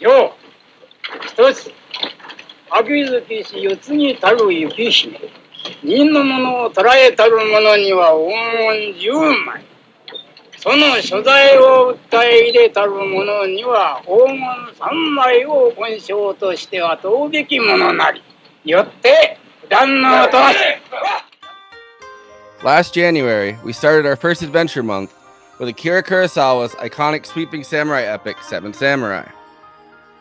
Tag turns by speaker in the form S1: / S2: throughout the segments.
S1: よう、一つ、秋月し四つにたる雪姫。人のものを捕らえたる者には黄金10枚。その所在を訴え入れたる者には黄金3枚を本証としては問うべきものなり。よって断のとなし。
S2: Last January, we started our first adventure month with Akira Kurosawa's iconic sweeping samurai epic, Seven Samurai.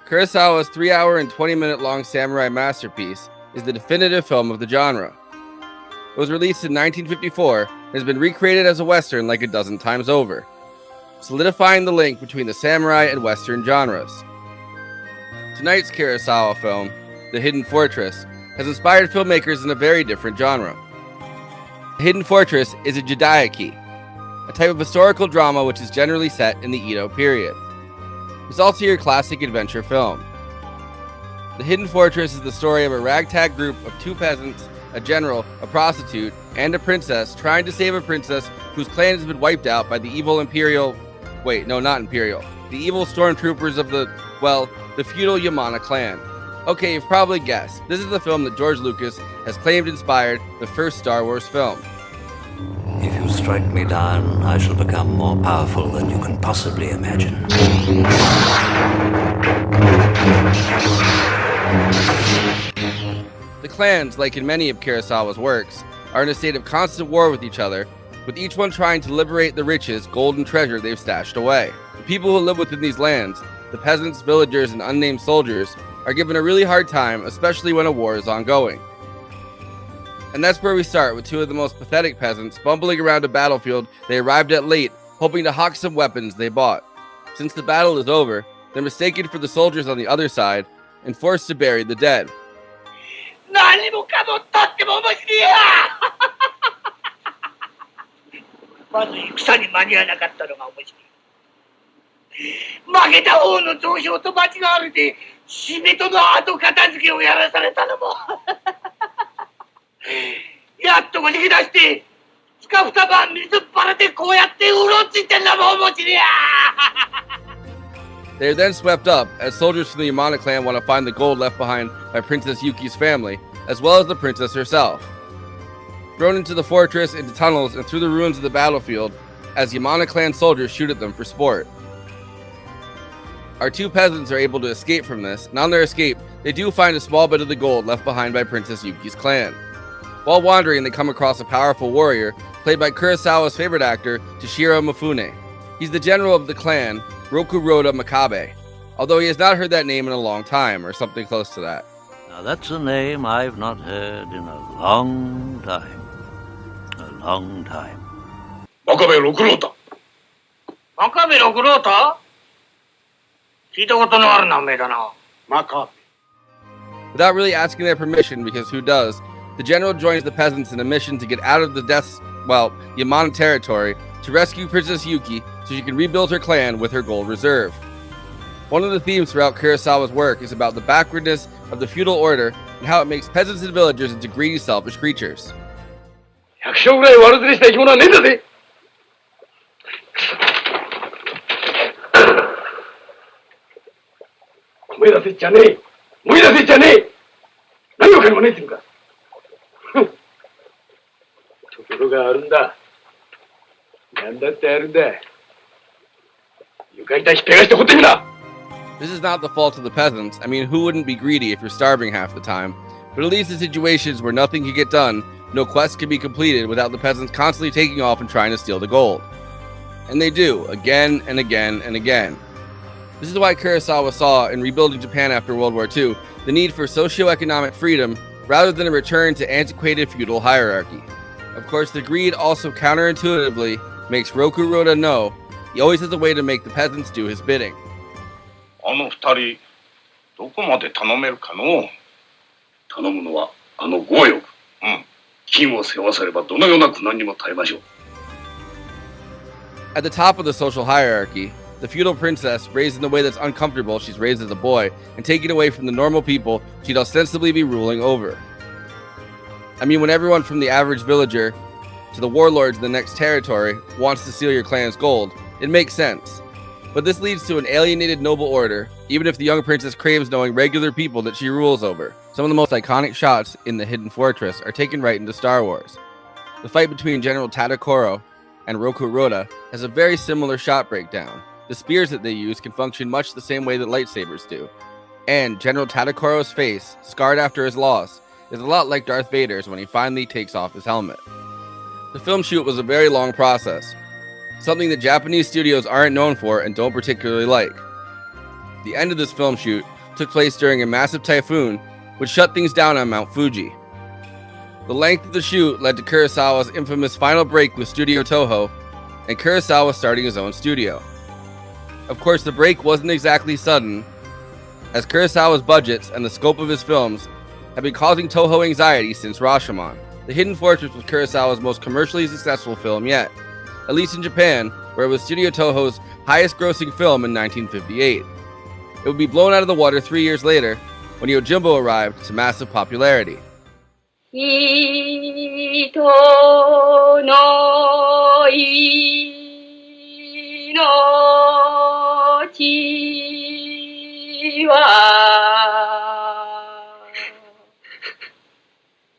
S2: Kurosawa's 3-hour and 20-minute long samurai masterpiece is the definitive film of the genre. It was released in 1954 and has been recreated as a Western like a dozen times over, solidifying the link between the samurai and Western genres. Tonight's Kurosawa film, The Hidden Fortress, has inspired filmmakers in a very different genre. The Hidden Fortress is a jidaiki, a type of historical drama which is generally set in the Edo period. It's also your classic adventure film. The Hidden Fortress is the story of a ragtag group of two peasants, a general, a prostitute, and a princess trying to save a princess whose clan has been wiped out by the evil the evil stormtroopers of the feudal Yamana clan. Okay, you've probably guessed. This is the film that George Lucas has claimed inspired the first Star Wars film.
S3: If you strike me down, I shall become more powerful than you can possibly imagine.
S2: The clans, like in many of Kurosawa's works, are in a state of constant war with each other, with each one trying to liberate the riches, gold, and treasure they've stashed away. The people who live within these lands, the peasants, villagers, and unnamed soldiers, are given a really hard time, especially when a war is ongoing. And that's where we start with two of the most pathetic peasants bumbling around a battlefield they arrived at late, hoping to hawk some weapons they bought. Since the battle is over, they're mistaken for the soldiers on the other side and forced to bury the dead. They are then swept up as soldiers from the Yamana clan want to find the gold left behind by Princess Yuki's family, as well as the princess herself. Thrown into the fortress, into tunnels, and through the ruins of the battlefield as Yamana clan soldiers shoot at them for sport. Our two peasants are able to escape from this, and on their escape, they do find a small bit of the gold left behind by Princess Yuki's clan. While wandering, they come across a powerful warrior, played by Kurosawa's favorite actor, Toshiro Mifune. He's the general of the clan, Rokuroda Makabe, although he has not heard that name in a long time, or something close to that.
S3: Now that's a name I've not heard in a long time. A long time.
S4: Makabe Rokurota.
S1: Makabe Rokurota? 聞いたことのある名前だな。Makabe.
S2: Without really asking their permission, because who does, the general joins the peasants in a mission to get out of the Yamana territory to rescue Princess Yuki so she can rebuild her clan with her gold reserve. One of the themes throughout Kurosawa's work is about the backwardness of the feudal order and how it makes peasants and villagers into greedy, selfish creatures.
S4: 100勝ぐらい悪ずりした生き物はねえんだぜ。米出せっちゃねえ。燃え出せっちゃねえ。何を金もねえって言うんか。ところがあるんだ。なんだってやるんだ。床板ひっぺがして掘ってみな。
S2: This is not the fault of the peasants. I mean, who wouldn't be greedy if you're starving half the time? But it leads to situations where nothing can get done, no quest can be completed without the peasants constantly taking off and trying to steal the gold. And they do, again and again and again. This is why Kurosawa saw, in rebuilding Japan after World War II, the need for socio-economic freedom rather than a return to antiquated feudal hierarchy. Of course, the greed also counterintuitively makes Rokuroda know he always has a way to make the peasants do his bidding.
S4: あの二人、どこまで頼めるかの？頼むのはあの強欲。金を背負わせればどのような苦難にも耐えましょう。
S2: At the top of the social hierarchy, the feudal princess, raised in the way that's uncomfortable, she's raised as a boy, and taken away from the normal people she'd ostensibly be ruling over. I mean, when everyone from the average villager to the warlords in the next territory wants to steal your clan's gold, it makes sense. But this leads to an alienated noble order, even if the young princess craves knowing regular people that she rules over. Some of the most iconic shots in the Hidden Fortress are taken right into Star Wars. The fight between General Tadokoro and Roku Roda has a very similar shot breakdown. The spears that they use can function much the same way that lightsabers do. And General Tadokoro's face, scarred after his loss, is a lot like Darth Vader's when he finally takes off his helmet. The film shoot was a very long process, something that Japanese studios aren't known for and don't particularly like. The end of this film shoot took place during a massive typhoon, which shut things down on Mount Fuji. The length of the shoot led to Kurosawa's infamous final break with Studio Toho, and Kurosawa starting his own studio. Of course, the break wasn't exactly sudden, as Kurosawa's budgets and the scope of his films have been causing Toho anxiety since Rashomon. The Hidden Fortress was Kurosawa's most commercially successful film yet, at least in Japan, where it was Studio Toho's highest-grossing film in 1958. It would be blown out of the water 3 years later when Yojimbo arrived to massive popularity.
S5: 人の命は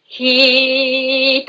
S5: 人